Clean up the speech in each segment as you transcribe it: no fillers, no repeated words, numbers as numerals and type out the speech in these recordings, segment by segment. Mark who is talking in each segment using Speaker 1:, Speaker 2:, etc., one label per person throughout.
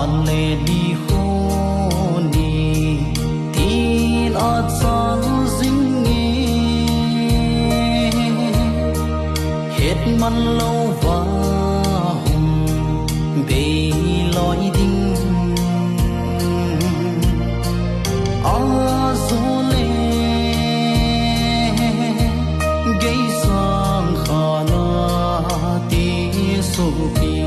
Speaker 1: an lệ đi khô ni tin ở trong dính nghe hết mặn lâu và hùng bề lối đinh gió lệ gây sang khả na tí số kỳ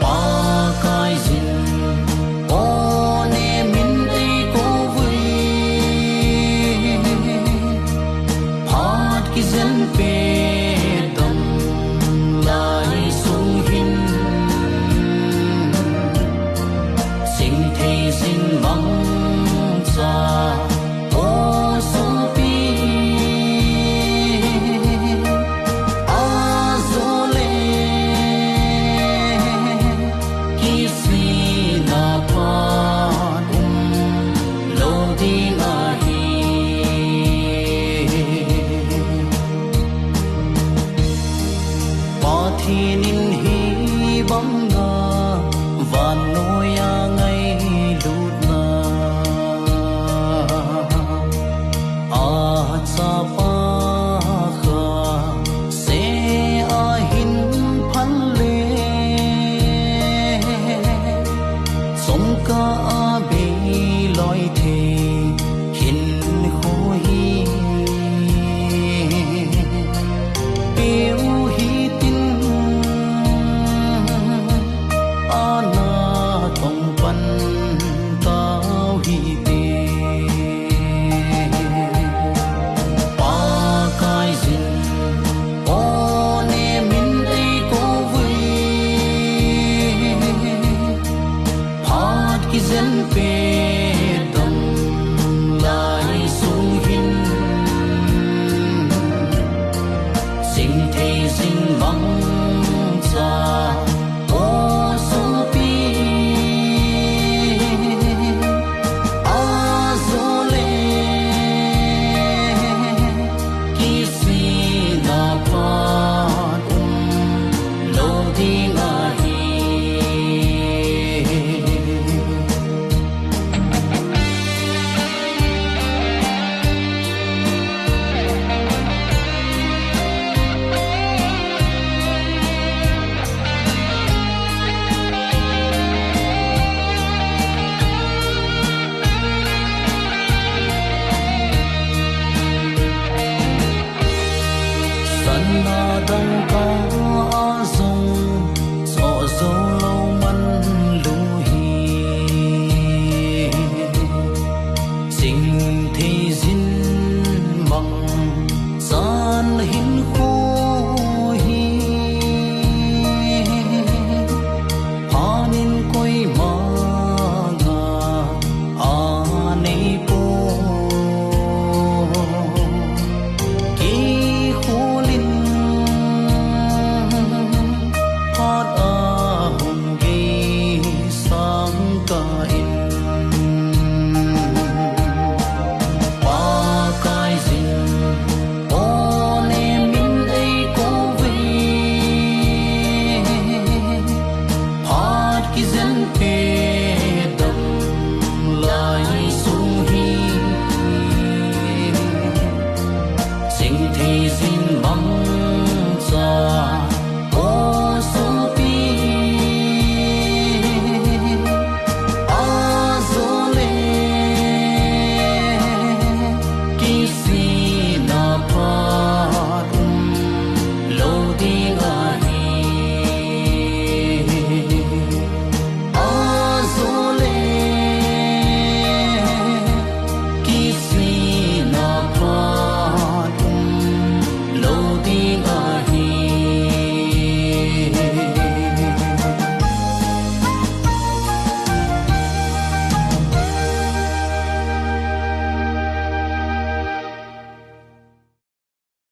Speaker 1: ba cái dinh ô nè mình đây có vui hát cái dân về đầm lại sung hin sinh thế sinh vắng ra ô số pi gió lệ khi si na pa lâu đi ngã hi pa thi nín hi bóng ngà và nỗi